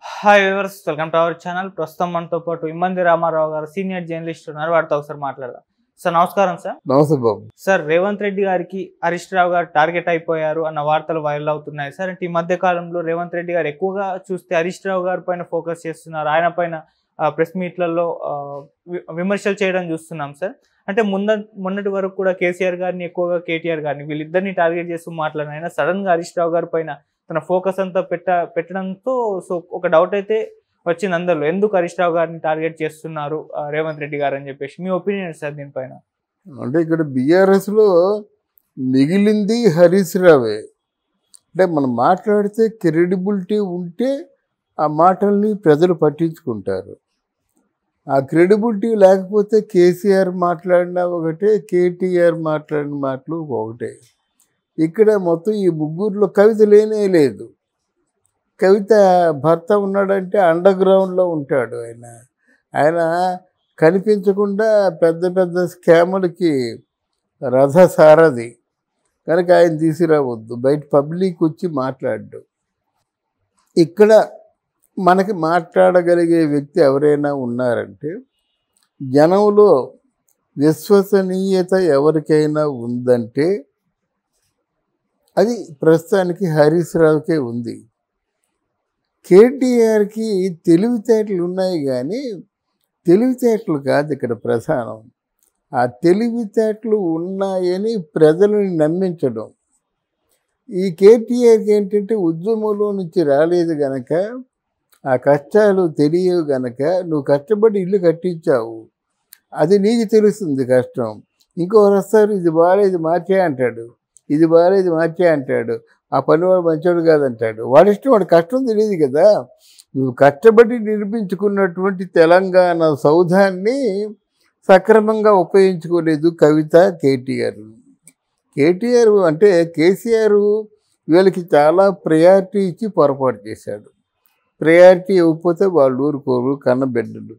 Hi viewers, welcome to our channel. ప్రస్తుతం మనతో పాటు ఇమ్మంది రామారావు గారు సీనియర్ జర్నలిస్ట్ ఉన్నారు. వారితో ఒకసారి మాట్లాడదాం. సార్ నమస్కారం. సార్ నమస్తే బాబు. సార్, రేవంత్ రెడ్డి గారికి హరీష్ రావు గారు టార్గెట్ అయిపోయారు అన్న వార్తలు వైరల్ అవుతున్నాయి. సార్, అంటే ఈ మధ్య కాలంలో రేవంత్ రెడ్డి గారు ఎక్కువగా చూస్తే హరీష్ రావు గారి పైన ఫోకస్ చేస్తున్నారు. ఆయన పైన ప్రెస్ మీట్లలో విమర్శలు చేయడం చూస్తున్నాం. సార్, అంటే మొన్నటి వరకు కూడా కేసీఆర్ గారిని ఎక్కువగా కేటీఆర్ గారిని వీళ్ళిద్దరిని టార్గెట్ చేస్తూ మాట్లాడిన ఆయన సడన్ గా హరీష్ రావు గారి పైన తన ఫోకస్ అంతా పెట్టడంతో సో ఒక డౌట్ అయితే వచ్చింది అందరిలో, ఎందుకు హరీష్ రావు గారిని టార్గెట్ చేస్తున్నారు రేవంత్ రెడ్డి గారు అని చెప్పేసి. మీ ఒపీనియన్ సార్ దీనిపైన? అంటే ఇక్కడ బీఆర్ఎస్లో మిగిలింది హరీష్ రావే. అంటే మనం మాట్లాడితే క్రెడిబిలిటీ ఉంటే ఆ మాటల్ని ప్రజలు పట్టించుకుంటారు. ఆ క్రెడిబిలిటీ లేకపోతే కేసీఆర్ మాట్లాడినా ఒకటే, కేటీఆర్ మాట్లాడిన మాటలు ఒకటే. ఇక్కడ మొత్తం ఈ ముగ్గురులో కవిత లేనే లేదు. కవిత భర్త ఉన్నాడంటే అండర్ గ్రౌండ్లో ఉంటాడు. ఆయన కనిపించకుండా పెద్ద పెద్ద స్కాములకి రథసారథి కనుక ఆయన తీసుకురావద్దు, బయట పబ్లిక్ వచ్చి మాట్లాడు. ఇక్కడ మనకి మాట్లాడగలిగే వ్యక్తి ఎవరైనా ఉన్నారంటే, జనంలో విశ్వసనీయత ఎవరికైనా ఉందంటే అది ప్రస్తుతానికి హరీష్ రావుకే ఉంది. కేటీఆర్కి తెలివితేటలు ఉన్నాయి కానీ తెలివితేటలు కాదు ఇక్కడ ప్రధానం. ఆ తెలివితేటలు ఉన్నాయని ప్రజలను నమ్మించడం. ఈ కేటీఆర్కి ఏంటంటే ఉద్యమంలో నుంచి రాలేదు గనక, ఆ కష్టాలు తెలియవు గనక, నువ్వు కష్టపడి ఇల్లు కట్టించావు, అది నీకు తెలుస్తుంది కష్టం. ఇంకోరు వస్తారు, ఇది బాగాలేదు మార్చే అంటాడు, ఇది బాగాలేదు మార్చే అంటాడు, ఆ పనివాడు మంచోడు కాదంటాడు. వాడి ఇష్టం, వాడి కష్టం తెలియదు కదా. నువ్వు కష్టపడి నిర్మించుకున్నటువంటి తెలంగాణ సౌధాన్ని సక్రమంగా ఉపయోగించుకోలేదు కవిత, కేటీఆర్. కేటీఆర్ అంటే కేసీఆర్ వీళ్ళకి చాలా ప్రయారిటీ ఇచ్చి పొరపాటు చేశాడు. ప్రయారిటీ ఇవ్వకపోతే వాళ్ళు ఊరుకోరు, కన్నబిడ్డలు.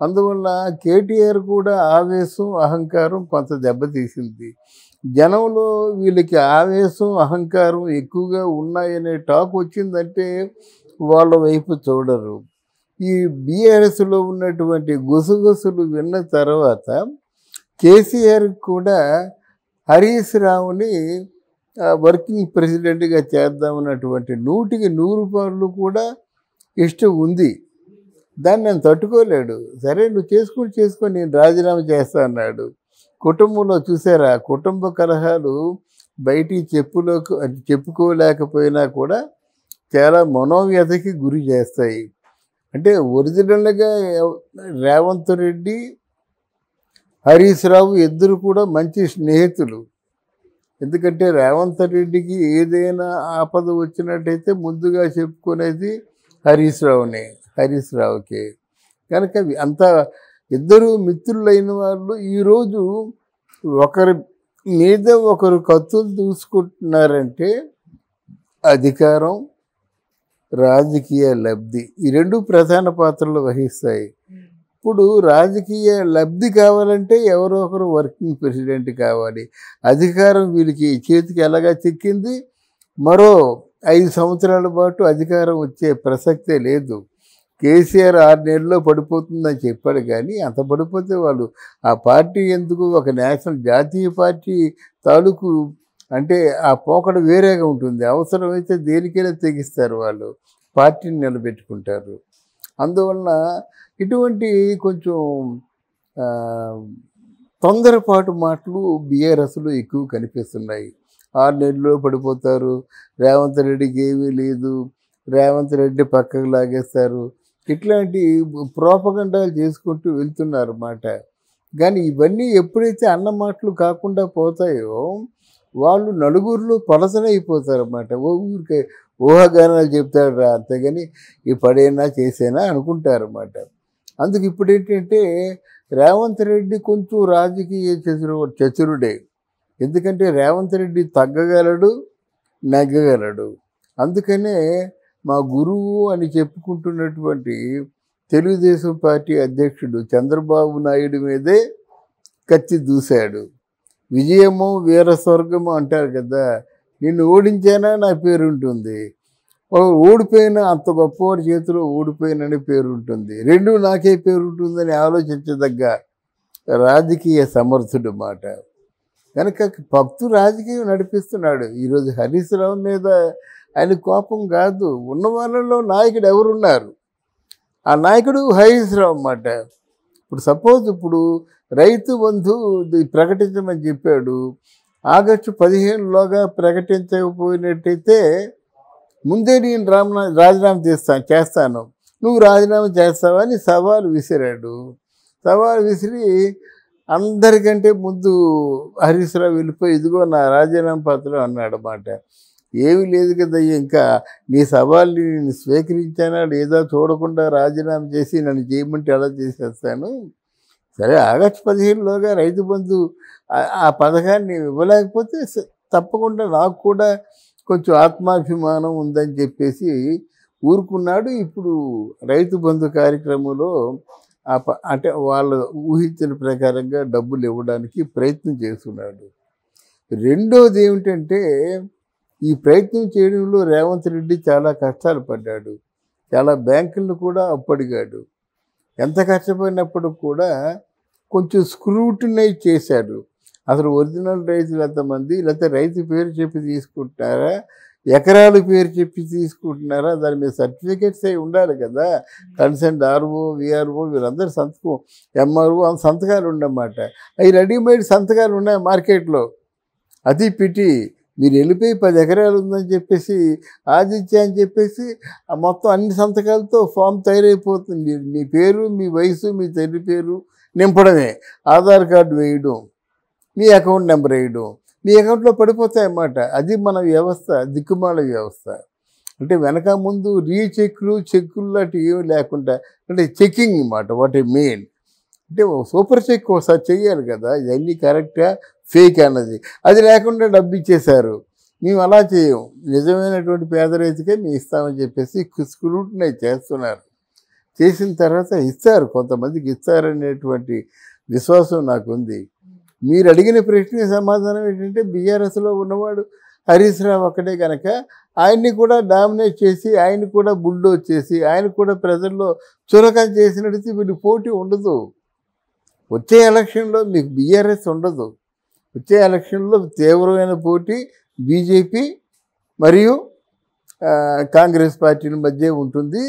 అందువల్ల కేటీఆర్ కూడా ఆవేశం, అహంకారం కొంత దెబ్బతీసింది. జనంలో వీళ్ళకి ఆవేశం, అహంకారం ఎక్కువగా ఉన్నాయనే టాక్ వచ్చిందంటే వాళ్ళ వైపు చూడరు. ఈ బీఆర్ఎస్లో ఉన్నటువంటి గుసగుసలు విన్న తర్వాత కేసీఆర్ కూడా హరీష్ రావుని వర్కింగ్ ప్రెసిడెంట్గా చేద్దామన్నటువంటి 100కి 100 కూడా ఇష్టం ఉంది. దాన్ని నేను తట్టుకోలేడు. సరే నువ్వు చేసుకొని నేను రాజీనామా చేస్తా అన్నాడు. కుటుంబంలో చూసారా, కుటుంబ కలహాలు బయటికి చెప్పుకోలేకపోయినా కూడా చాలా మనోవ్యతకి గురి చేస్తాయి. అంటే ఒరిజినల్గా రేవంత్ రెడ్డి, హరీష్ రావు ఇద్దరు కూడా మంచి స్నేహితులు. ఎందుకంటే రేవంత్ రెడ్డికి ఏదైనా ఆపద వచ్చినట్టయితే ముందుగా చెప్పుకునేది హరీష్ రావుకే. కనుక అంతా ఇద్దరు మిత్రులైన వాళ్ళు ఈరోజు ఒకరి మీద ఒకరు కత్తులు దూసుకుంటున్నారంటే అధికారం, రాజకీయ లబ్ధి, ఈ రెండు ప్రధాన పాత్రలు వహిస్తాయి. ఇప్పుడు రాజకీయ లబ్ధి కావాలంటే ఎవరో ఒకరు వర్కింగ్ ప్రెసిడెంట్ కావాలి. అధికారం వీళ్ళకి చేతికి ఎలాగా చిక్కింది, మరో 5 సంవత్సరాల పాటు అధికారం వచ్చే ప్రసక్తే లేదు. కేసీఆర్ 6 నెలల్లో పడిపోతుందని చెప్పాడు కానీ అంత పడిపోతే వాళ్ళు ఆ పార్టీ ఎందుకు, ఒక జాతీయ పార్టీ తాలూకు అంటే ఆ పోకడ వేరేగా ఉంటుంది. అవసరమైతే దేనికైనా తెగిస్తారు, వాళ్ళు పార్టీని నిలబెట్టుకుంటారు. అందువలన ఇటువంటి కొంచెం తొందరపాటు మాటలు బీఆర్ఎస్లో ఎక్కువ కనిపిస్తున్నాయి. 6 నెలల్లో పడిపోతారు, రేవంత్ రెడ్డికి ఏమీ లేదు, రేవంత్ రెడ్డి పక్కకు లాగేస్తారు, ఇట్లాంటి ప్రోపగండాలు చేసుకుంటూ వెళ్తున్నారు అన్నమాట. కానీ ఇవన్నీ ఎప్పుడైతే అన్న మాటలు కాకుండా పోతాయో వాళ్ళు నలుగురిలో పలసనైపోతారన్నమాట. ఊరికే ఊహాగానాలు చెప్తాడు రా, అంతేగాని ఈ పడైనా చేసేనా అనుకుంటారన్నమాట. అందుకు ఇప్పుడు ఏంటంటే రేవంత్ రెడ్డి కొంచెం రాజకీయ చతురుడే. ఎందుకంటే రేవంత్ రెడ్డి తగ్గగలడు, నెగ్గగలడు. అందుకనే మా గురువు అని చెప్పుకుంటున్నటువంటి తెలుగుదేశం పార్టీ అధ్యక్షుడు చంద్రబాబు నాయుడు మీదే కత్తి దూశాడు. విజయము వీర స్వర్గము అంటారు కదా, నిన్ను ఓడించానా నా పేరు ఉంటుంది. ఓడిపోయిన అంత గొప్పవాడి చేతిలో ఓడిపోయినని పేరు ఉంటుంది, రెండు నాకే పేరు ఉంటుందని ఆలోచించదగ్గ రాజకీయ సమర్థుడు మాట. కనుక భక్తు రాజకీయం నడిపిస్తున్నాడు. ఈరోజు హరీష్ రావు మీద ఆయన కోపం కాదు, ఉన్న వాళ్ళలో నాయకుడు ఎవరున్నారు, ఆ నాయకుడు హరీష్ రావు అన్నమాట. ఇప్పుడు సపోజ్ ఇప్పుడు రైతు బంధు ప్రకటించమని చెప్పాడు, ఆగస్టు 15లోగా ప్రకటించకపోయినట్టయితే ముందే నేను రాజీనామా చేస్తాను, నువ్వు రాజీనామా చేస్తావని సవాలు విసిరాడు. సవాలు విసిరి అందరికంటే ముందు హరీష్ రావు వెళ్ళిపోయి ఇదిగో నా రాజీనామా పత్రం అన్నాడు అన్నమాట. ఏమీ లేదు కదా, ఇంకా నీ సవాల్ని నేను స్వీకరించానా లేదా చూడకుండా రాజీనామా చేసి నన్ను చేయమంటే ఎలా చేసేస్తాను, సరే ఆగస్టు 15లోగా రైతు బంధు ఆ పథకాన్ని ఇవ్వలేకపోతే తప్పకుండా నాకు కూడా కొంచెం ఆత్మాభిమానం ఉందని చెప్పేసి ఊరుకున్నాడు. ఇప్పుడు రైతు బంధు కార్యక్రమంలో అంటే వాళ్ళు ఊహించిన ప్రకారంగా డబ్బులు ఇవ్వడానికి ప్రయత్నం చేస్తున్నాడు. రెండోది ఏమిటంటే ఈ ప్రయత్నం చేయడంలో రేవంత్ రెడ్డి చాలా కష్టాలు పడ్డాడు, చాలా బ్యాంకులను కూడా అప్పడిగాడు. ఎంత కష్టపడినప్పుడు కూడా కొంచెం స్క్రూటినైజ్ చేశాడు. అసలు ఒరిజినల్ రైతులు ఎంతమంది, లేకపోతే రైతు పేరు చెప్పి తీసుకుంటున్నారా, ఎకరాల పేరు చెప్పి తీసుకుంటున్నారా, దాని మీద సర్టిఫికేట్స్ అవి ఉండాలి కదా. కన్సెంట్ ఆర్ఓ విఆర్ఓ వీళ్ళందరూ సంతకం, ఎంఆర్ఓ అంత సంతకాలు ఉండమాట. అవి రెడీమేడ్ సంతకాలు ఉన్నాయి మార్కెట్లో. అది పిటి మీరు వెళ్ళిపోయి 10 ఎకరాలు ఉందని చెప్పేసి ఆదిత్య అని చెప్పేసి మొత్తం అన్ని సంతకాలతో ఫామ్ తయారైపోతుంది. మీ పేరు, మీ వయసు, మీ తల్లి పేరు నింపడమే, ఆధార్ కార్డు వేయడం, మీ అకౌంట్ నెంబర్ వేయడం, మీ అకౌంట్లో పడిపోతాయి అన్నమాట. అది మన వ్యవస్థ, దిక్కుమాల వ్యవస్థ. అంటే వెనక ముందు రీచెక్లు చెక్కులు లాంటివి ఏమి లేకుండా, అంటే చెక్కింగ్ అన్నమాట. వాట్ ఐ మీన్ అంటే సూపర్ చెక్ ఒకసారి చెయ్యాలి కదా, ఇవన్నీ కరెక్టా ఫేక్ అన్నది. అది లేకుండా డబ్బు ఇచ్చేశారు. మేము అలా చేయం, నిజమైనటువంటి పేద రైతుకే మేము ఇస్తామని చెప్పేసి స్క్రూటినైజ్ చేస్తున్నారు. చేసిన తర్వాత ఇస్తారు, కొంతమందికి ఇస్తారనేటువంటి విశ్వాసం నాకుంది. మీరు అడిగిన ప్రశ్న సమాధానం ఏంటంటే బీఆర్ఎస్లో ఉన్నవాడు హరీష్ రావు ఒక్కడే కనుక ఆయన్ని కూడా డామినేట్ చేసి, ఆయన కూడా బుల్డోజ్ చేసి, ఆయన కూడా ప్రజల్లో చులకన చేసినట్టు వీళ్ళు పోటీ ఉండదు. వచ్చే ఎలక్షన్లో మీకు బీఆర్ఎస్ ఉండదు. వచ్చే ఎలక్షన్లో తీవ్రమైన పోటీ బీజేపీ మరియు కాంగ్రెస్ పార్టీల మధ్య ఉంటుంది.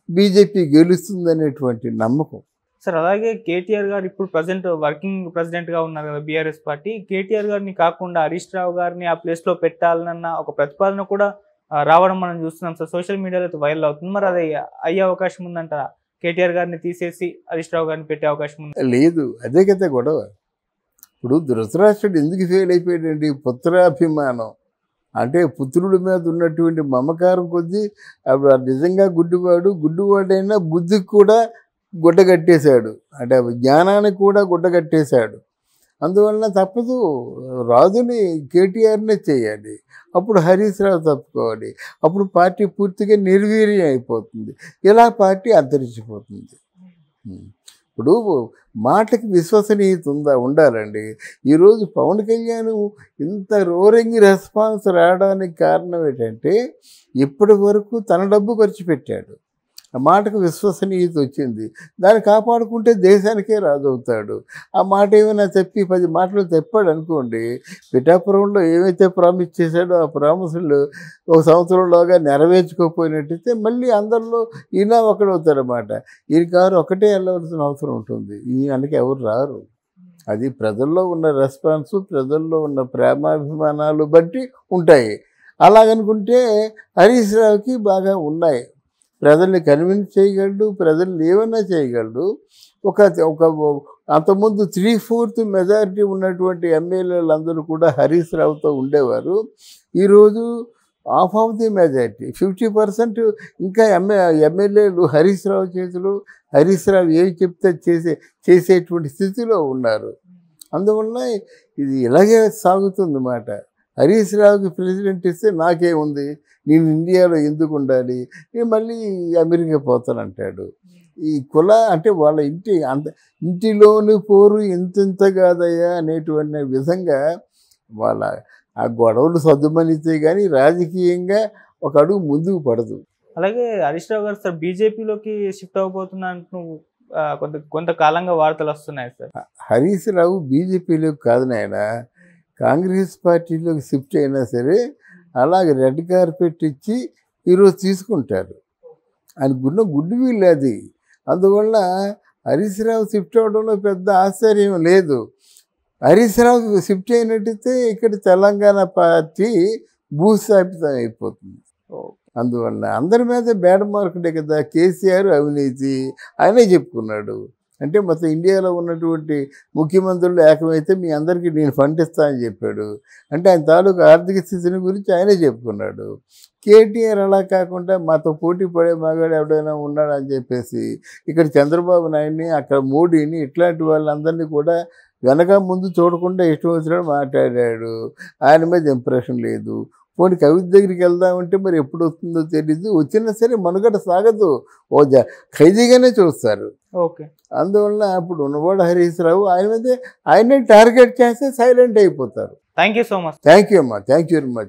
బీజేపీ గెలుస్తుందనేటువంటి నమ్మకం. సార్ అలాగే కేటీఆర్ గారు ఇప్పుడు ప్రజెంట్ వర్కింగ్ ప్రెసిడెంట్గా ఉన్నారు కదా బీఆర్ఎస్ పార్టీ, కేటీఆర్ గారిని కాకుండా హరీష్ రావు గారిని ఆ ప్లేస్లో పెట్టాలన్న ఒక ప్రతిపాదన కూడా రావడం మనం చూస్తున్నాం సార్. సోషల్ మీడియాలో అయితే వైరల్ అవుతుంది. మరి అది అయ్యే అవకాశం ఉందంట, కేటీఆర్ గారిని తీసేసి హరీష్ రావు గారిని పెట్టే అవకాశం ఉంది? లేదు, అదే కదా గొడవ. ఇప్పుడు ధృతరాష్ట్రుడు ఎందుకు ఫెయిల్ అయిపోయాడండి? పుత్రాభిమానం అంటే పుత్రుడి మీద ఉన్నటువంటి మమకారం కొద్దీ అప్పుడు నిజంగా గుడ్డివాడైనా బుద్ధికి కూడా గుడ్డ కట్టేశాడు, అంటే జ్ఞానానికి కూడా గుడ్డ కట్టేశాడు. అందువలన తప్పదు, రాజుని కేటీఆర్నే చేయాలి, అప్పుడు హరీష్ రావు తప్పుకోవాలి, అప్పుడు పార్టీ పూర్తిగా నిర్వీర్యం అయిపోతుంది, ఇలా పార్టీ అంతరించిపోతుంది. ఇప్పుడు మాటకి విశ్వసనీయత ఉండాలండి. ఈరోజు పవన్ కళ్యాణ్ ఇంత రోరింగ్ రెస్పాన్స్ రావడానికి కారణం ఏంటంటే ఇప్పటి వరకు తన డబ్బు ఖర్చు పెట్టాడు, ఆ మాటకు విశ్వసనీయత వచ్చింది, దాన్ని కాపాడుకుంటే దేశానికే రాజవుతాడు. ఆ మాట ఏమైనా చెప్పి 10 మాటలు చెప్పాడు అనుకోండి, పిఠాపురంలో ఏవైతే ప్రామిస్ చేశాడో ఆ ప్రామిసులు 1 సంవత్సరంలోగా నెరవేర్చుకోకపోయినట్టయితే మళ్ళీ అందరిలో ఈయన ఒకడవుతారన్నమాట. ఈయన కారు ఒకటే వెళ్ళవలసిన అవసరం ఉంటుంది, ఈయనకి ఎవరు రారు. అది ప్రజల్లో ఉన్న రెస్పాన్స్, ప్రజల్లో ఉన్న ప్రేమాభిమానాలు బట్టి ఉంటాయి. అలాగనుకుంటే హరీష్ రావుకి బాగా ఉన్నాయి, ప్రజల్ని కన్విన్స్ చేయగలడు, ప్రజల్ని ఏమైనా చేయగలడు. ఒక అంతకుముందు 3/4 మెజారిటీ ఉన్నటువంటి ఎమ్మెల్యేలు అందరూ కూడా హరీష్ రావుతో ఉండేవారు. ఈరోజు హాఫ్ ఆఫ్ ది మెజారిటీ 50% ఇంకా ఎమ్మెల్యేలు హరీష్ రావు చేతులు, హరీష్ రావు ఏం చెప్తే చేసేటువంటి స్థితిలో ఉన్నారు. అందువల్ల ఇది ఇలాగే సాగుతుందన్నమాట. హరీష్ రావుకి ప్రెసిడెంట్ ఇస్తే నాకేముంది, నేను ఇండియాలో ఎందుకు ఉండాలి, నేను మళ్ళీ అమెరికా పోతానంటాడు. ఈ కుల అంటే వాళ్ళ ఇంటిలోని పోరు ఇంత కాదయ్యా అనేటువంటి విధంగా వాళ్ళ ఆ గొడవలు సర్దుమనితే కానీ రాజకీయంగా ఒక అడుగు ముందుకు పడదు. అలాగే హరీష్ రావు గారు సార్ బీజేపీలోకి షిఫ్ట్ అవబోతున్నట్టు కొంతకాలంగా వార్తలు వస్తున్నాయి సార్. హరీష్ రావు బీజేపీలోకి కాదు నాయన, కాంగ్రెస్ పార్టీలోకి షిఫ్ట్ అయినా సరే అలాగే రెడ్ కార్పెట్ ఇచ్చి ఈరోజు తీసుకుంటారు. ఆయనకున్న గుడ్ విల్ అది. అందువల్ల హరీష్ రావు షిఫ్ట్ అవడంలో పెద్ద ఆశ్చర్యం లేదు. హరీష్ రావు షిఫ్ట్ అయినట్టయితే ఇక్కడ తెలంగాణ పార్టీ భూస్థాపితం అయిపోతుంది. అందువల్ల అందరి మీద బ్యాడ్ మార్కుడే కదా. కేసీఆర్ అవినీతి ఆయనే చెప్పుకున్నాడు. అంటే మొత్తం ఇండియాలో ఉన్నటువంటి ముఖ్యమంత్రులు ఏకమైతే మీ అందరికీ నేను ఫండ్ ఇస్తానని చెప్పాడు. అంటే ఆయన తాలూకు ఆర్థిక స్థితిని గురించి ఆయనే చెప్పుకున్నాడు. కేటీఆర్ అలా కాకుండా మాతో పోటీ పడే మగాడు ఎవడైనా ఉన్నాడని చెప్పేసి ఇక్కడ చంద్రబాబు నాయుడిని, అక్కడ మోడీని, ఇట్లాంటి వాళ్ళందరినీ కూడా వెనక ముందు చూడకుండా ఇష్టం వచ్చినట్టు మాట్లాడాడు. ఆయన మీద ఇంప్రెషన్ లేదు. పోనీ కవిత దగ్గరికి వెళ్దామంటే మరి ఎప్పుడు వస్తుందో తెలీదు. వచ్చినా సరే మనుగడ సాగదు, ఓ ఖైదీగానే చూస్తారు. ఓకే. అందువల్ల అప్పుడు ఉన్నవాడు హరీష్ రావు, ఆయన మీద ఆయనే టార్గెట్ చేస్తే సైలెంట్ అయిపోతారు. Thank you so much. Thank you అమ్మా, థ్యాంక్ యూ వెరీ మచ్.